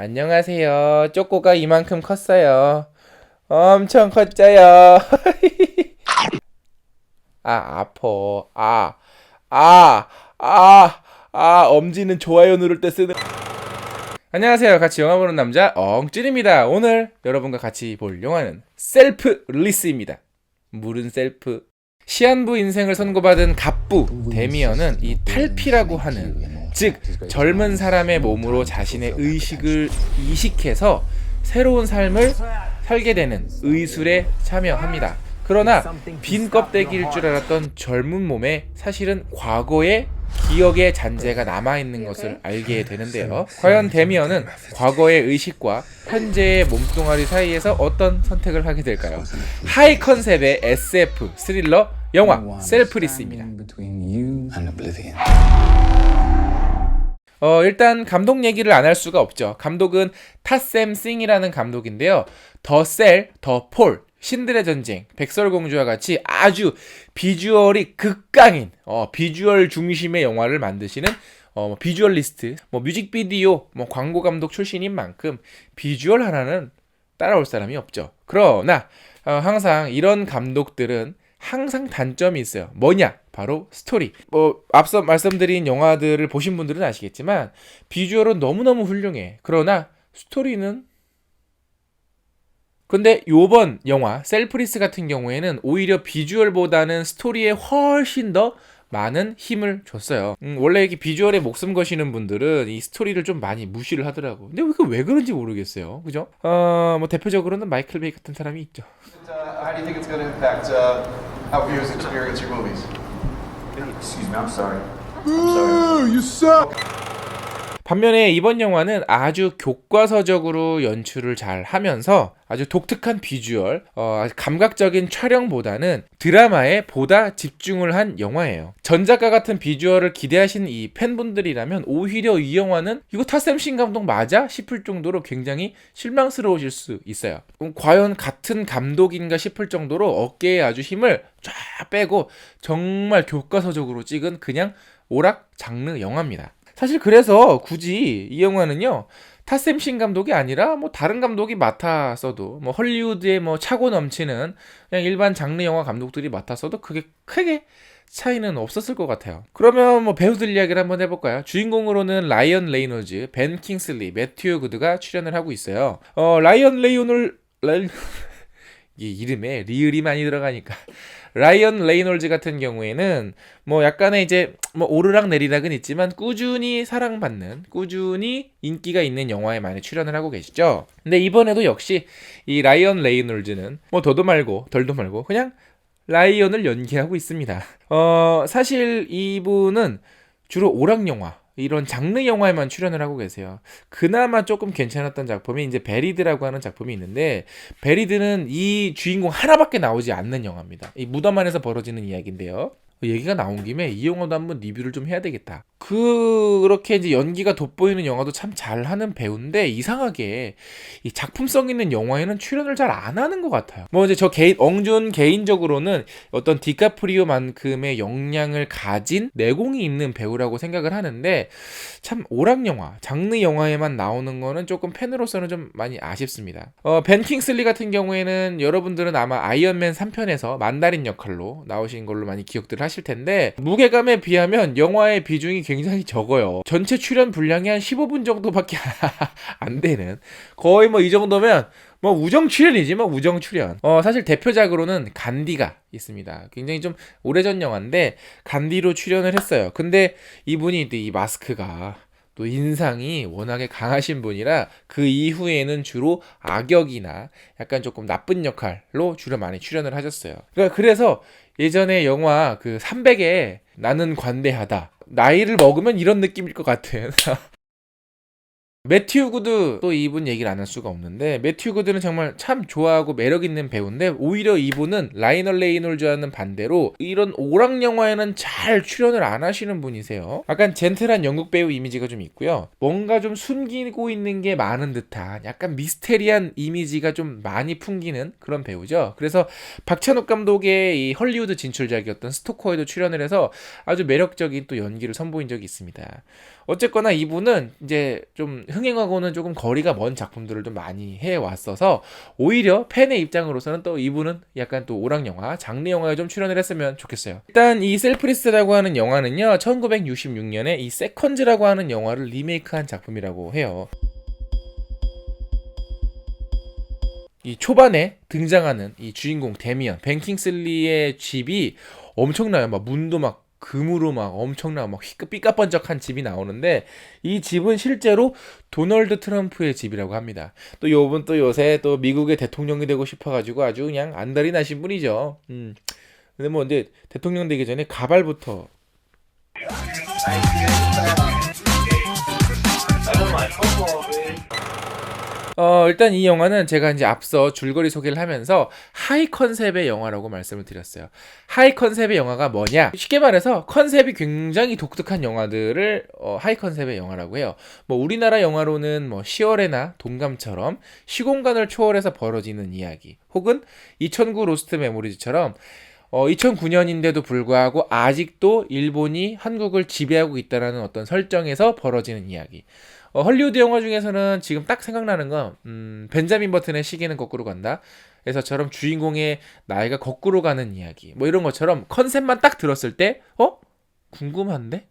안녕하세요. 쪼꼬가 이만큼 컸어요. 엄청 컸어요. 아퍼. 엄지는 좋아요 누를 때 쓰는. 안녕하세요. 같이 영화 보는 남자 엉찐입니다. 오늘 여러분과 같이 볼 영화는 셀프 릴리스입니다. 물은 셀프. 시한부 인생을 선고받은 갑부 데미언은 이 탈피라고 하는, 즉 젊은 사람의 몸으로 자신의 의식을 이식해서 새로운 삶을 살게 되는 의술에 참여합니다. 그러나 빈 껍데기일 줄 알았던 젊은 몸에 사실은 과거의 기억의 잔재가 남아있는 것을 알게 되는데요. 과연 데미언은 과거의 의식과 현재의 몸뚱아리 사이에서 어떤 선택을 하게 될까요? 하이 컨셉의 SF 스릴러 영화 셀프리스입니다. 일단 감독 얘기를 안 할 수가 없죠. 감독은 타샘 싱이라는 감독인데요. 더 셀, 더 폴, 신들의 전쟁, 백설공주와 같이 아주 비주얼이 극강인 비주얼 중심의 영화를 만드시는 비주얼리스트, 뮤직비디오, 광고 감독 출신인 만큼 비주얼 하나는 따라올 사람이 없죠. 그러나 항상 이런 감독들은 항상 단점이 있어요. 뭐냐? 바로 스토리. 앞서 말씀드린 영화들을 보신 분들은 아시겠지만 비주얼은 너무너무 훌륭해. 그러나 스토리는, 근데 요번 영화 셀프리스 같은 경우에는 오히려 비주얼보다는 스토리에 훨씬 더 많은 힘을 줬어요. 원래 이렇게 비주얼에 목숨 거시는 분들은 이 스토리를 좀 많이 무시를 하더라고. 근데 왜 그런지 모르겠어요. 그죠? 대표적으로는 마이클 베이 같은 사람이 있죠. How do you think it's going to impact how viewers experience your movies? Excuse me, I'm sorry. I'm sorry. You suck! 반면에 이번 영화는 아주 교과서적으로 연출을 잘 하면서 아주 독특한 비주얼, 감각적인 촬영보다는 드라마에 보다 집중을 한 영화예요. 전작과 같은 비주얼을 기대하신 이 팬분들이라면 오히려 이 영화는 이거 타샘 싱 감독 맞아? 싶을 정도로 굉장히 실망스러우실 수 있어요. 과연 같은 감독인가 싶을 정도로 어깨에 아주 힘을 쫙 빼고 정말 교과서적으로 찍은 그냥 오락 장르 영화입니다. 사실 그래서 굳이 이 영화는요, 타샘 싱 감독이 아니라 다른 감독이 맡았어도, 헐리우드에 차고 넘치는 그냥 일반 장르 영화 감독들이 맡았어도 그게 크게 차이는 없었을 것 같아요. 그러면 배우들 이야기를 한번 해볼까요? 주인공으로는 라이언 레이놀즈, 벤 킹슬리, 매튜 구드가 출연을 하고 있어요. 라이언 레이놀 이 이름에 리을이 많이 들어가니까 라이언 레이놀즈 같은 경우에는 약간의 이제 오르락 내리락은 있지만 꾸준히 사랑받는, 꾸준히 인기가 있는 영화에 많이 출연을 하고 계시죠. 근데 이번에도 역시 이 라이언 레이놀즈는 더도 말고 덜도 말고 그냥 라이언을 연기하고 있습니다. 사실 이분은 주로 오락 영화, 이런 장르 영화에만 출연을 하고 계세요. 그나마 조금 괜찮았던 작품이 이제 베리드라고 하는 작품이 있는데, 베리드는 이 주인공 하나밖에 나오지 않는 영화입니다. 이 무덤 안에서 벌어지는 이야기인데요. 얘기가 나온 김에 이 영화도 한번 리뷰를 좀 해야 되겠다. 그렇게 이제 연기가 돋보이는 영화도 참 잘하는 배우인데 이상하게 이 작품성 있는 영화에는 출연을 잘 안 하는 것 같아요. 이제 엉준 개인적으로는 어떤 디카프리오만큼의 역량을 가진 내공이 있는 배우라고 생각을 하는데, 참 오락 영화, 장르 영화에만 나오는 거는 조금 팬으로서는 좀 많이 아쉽습니다. 벤 킹슬리 같은 경우에는 여러분들은 아마 아이언맨 3편에서 만다린 역할로 나오신 걸로 많이 기억들 하실 텐데, 무게감에 비하면 영화의 비중이 굉장히 적어요. 전체 출연 분량이 한 15분 정도밖에 안 되는, 거의 이 정도면 우정 출연이지, 우정 출연. 사실 대표작으로는 간디가 있습니다. 굉장히 좀 오래전 영화인데 간디로 출연을 했어요. 근데 이분이 이 마스크가 또 인상이 워낙에 강하신 분이라 그 이후에는 주로 악역이나 약간 조금 나쁜 역할로 주로 많이 출연을 하셨어요. 그래서 예전에 영화 그 300에 나는 관대하다, 나이를 먹으면 이런 느낌일 것 같은 매튜 구드, 또 이분 얘기를 안 할 수가 없는데, 매튜 구드는 정말 참 좋아하고 매력 있는 배우인데 오히려 이분은 라이널 레이놀즈와는 반대로 이런 오락 영화에는 잘 출연을 안 하시는 분이세요. 약간 젠틀한 영국 배우 이미지가 좀 있고요. 뭔가 좀 숨기고 있는 게 많은 듯한 약간 미스테리한 이미지가 좀 많이 풍기는 그런 배우죠. 그래서 박찬욱 감독의 이 헐리우드 진출작이었던 스토커에도 출연을 해서 아주 매력적인 또 연기를 선보인 적이 있습니다. 어쨌거나 이분은 이제 좀 흥행하고는 조금 거리가 먼 작품들을 좀 많이 해왔어서 오히려 팬의 입장으로서는 또 이분은 약간 또 오락영화, 장르 영화에 좀 출연을 했으면 좋겠어요. 일단 이 셀프리스라고 하는 영화는요 1966년에 이 세컨즈라고 하는 영화를 리메이크한 작품이라고 해요. 이 초반에 등장하는 이 주인공 데미언 벤킹슬리의 집이 엄청나요. 막 문도 막 금으로 막 엄청나 막 삐까번쩍한 집이 나오는데 이 집은 실제로 도널드 트럼프의 집이라고 합니다. 또 요분 또 요새 또 미국의 대통령이 되고 싶어가지고 아주 그냥 안달이 나신 분이죠. 근데 뭐 이제 대통령 되기 전에 가발부터 일단 이 영화는 제가 이제 앞서 줄거리 소개를 하면서 하이 컨셉의 영화라고 말씀을 드렸어요. 하이 컨셉의 영화가 뭐냐? 쉽게 말해서 컨셉이 굉장히 독특한 영화들을 하이 컨셉의 영화라고 해요. 뭐 우리나라 영화로는 뭐 10월에나 동감처럼 시공간을 초월해서 벌어지는 이야기, 혹은 2009 로스트 메모리즈처럼 2009년인데도 불구하고 아직도 일본이 한국을 지배하고 있다는 어떤 설정에서 벌어지는 이야기. 헐리우드 영화 중에서는 지금 딱 생각나는 건 벤자민 버튼의 시계는 거꾸로 간다 에서처럼 주인공의 나이가 거꾸로 가는 이야기, 뭐 이런 것처럼 컨셉만 딱 들었을 때 궁금한데?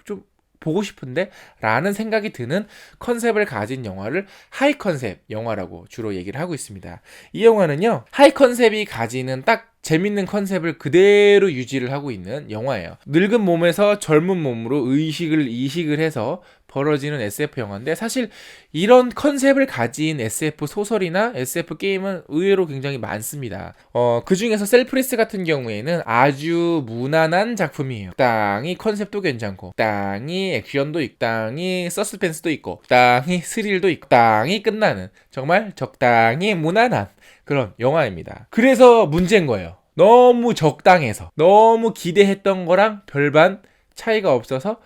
좀 보고 싶은데? 라는 생각이 드는 컨셉을 가진 영화를 하이 컨셉 영화라고 주로 얘기를 하고 있습니다. 이 영화는요 하이 컨셉이 가지는 딱 재밌는 컨셉을 그대로 유지를 하고 있는 영화예요. 늙은 몸에서 젊은 몸으로 이식을 해서 벌어지는 SF 영화인데, 사실 이런 컨셉을 가진 SF 소설이나 SF 게임은 의외로 굉장히 많습니다. 그 중에서 셀프리스 같은 경우에는 아주 무난한 작품이에요. 적당히 컨셉도 괜찮고, 적당히 액션도 있고, 적당히 서스펜스도 있고, 적당히 스릴도 있고, 적당히 끝나는 정말 적당히 무난한 그런 영화입니다. 그래서 문제인 거예요. 너무 적당해서, 너무 기대했던 거랑 별반 차이가 없어서,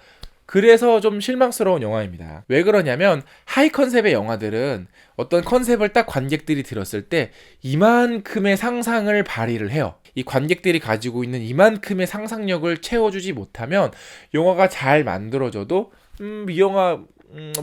그래서 좀 실망스러운 영화입니다. 왜 그러냐면 하이 컨셉의 영화들은 어떤 컨셉을 딱 관객들이 들었을 때 이만큼의 상상을 발휘를 해요. 이 관객들이 가지고 있는 이만큼의 상상력을 채워주지 못하면 영화가 잘 만들어져도 이 영화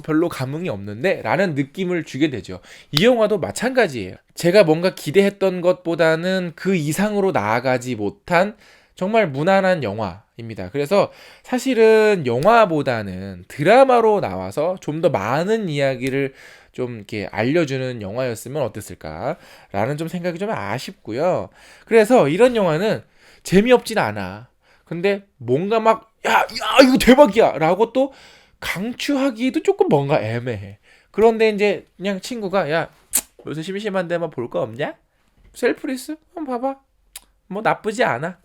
별로 감흥이 없는데 라는 느낌을 주게 되죠. 이 영화도 마찬가지예요. 제가 뭔가 기대했던 것보다는 그 이상으로 나아가지 못한 정말 무난한 영화입니다. 그래서 사실은 영화보다는 드라마로 나와서 좀 더 많은 이야기를 좀 이렇게 알려주는 영화였으면 어땠을까라는 좀 생각이 좀 아쉽고요. 그래서 이런 영화는 재미없진 않아. 근데 뭔가 막 야 이거 대박이야 라고 또 강추하기도 조금 뭔가 애매해. 그런데 이제 그냥 친구가 야 요새 심심한데 뭐 볼 거 없냐? 셀프리스? 한번 봐봐. 뭐 나쁘지 않아.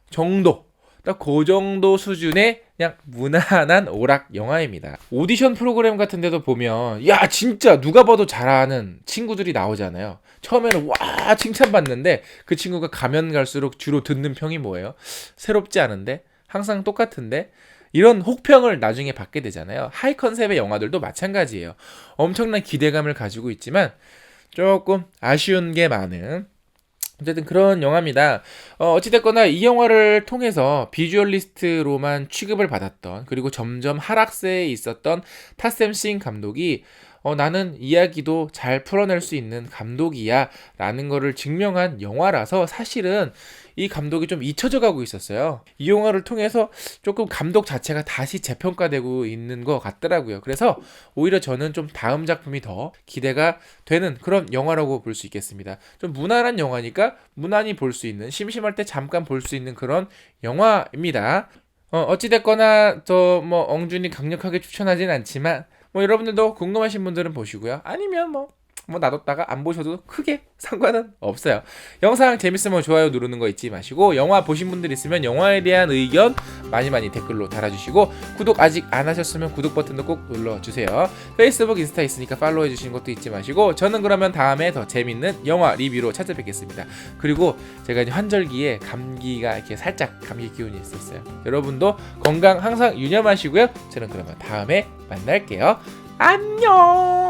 정도. 딱 그 정도 수준의 그냥 무난한 오락 영화입니다. 오디션 프로그램 같은 데도 보면 야 진짜 누가 봐도 잘하는 친구들이 나오잖아요. 처음에는 와 칭찬받는데 그 친구가 가면 갈수록 주로 듣는 평이 뭐예요? 새롭지 않은데? 항상 똑같은데? 이런 혹평을 나중에 받게 되잖아요. 하이 컨셉의 영화들도 마찬가지예요. 엄청난 기대감을 가지고 있지만 조금 아쉬운 게 많은 어쨌든 그런 영화입니다. 어찌됐거나 이 영화를 통해서 비주얼리스트로만 취급을 받았던, 그리고 점점 하락세에 있었던 타셈 싱 감독이 나는 이야기도 잘 풀어낼 수 있는 감독이야 라는 거를 증명한 영화라서 사실은 이 감독이 좀 잊혀져 가고 있었어요. 이 영화를 통해서 조금 감독 자체가 다시 재평가되고 있는 것 같더라고요. 그래서 오히려 저는 좀 다음 작품이 더 기대가 되는 그런 영화라고 볼 수 있겠습니다. 좀 무난한 영화니까 무난히 볼 수 있는, 심심할 때 잠깐 볼 수 있는 그런 영화입니다. 어찌됐거나 저 뭐 엉준이 강력하게 추천하진 않지만 뭐 여러분들도 궁금하신 분들은 보시고요. 아니면 뭐 놔뒀다가 안 보셔도 크게 상관은 없어요. 영상 재밌으면 좋아요 누르는 거 잊지 마시고, 영화 보신 분들 있으면 영화에 대한 의견 많이 댓글로 달아주시고, 구독 아직 안 하셨으면 구독 버튼도 꼭 눌러주세요. 페이스북, 인스타 있으니까 팔로우 해주시는 것도 잊지 마시고, 저는 그러면 다음에 더 재밌는 영화 리뷰로 찾아뵙겠습니다. 그리고 제가 이제 환절기에 감기가 이렇게 살짝 감기 기운이 있었어요. 여러분도 건강 항상 유념하시고요. 저는 그러면 다음에 만날게요. 안녕.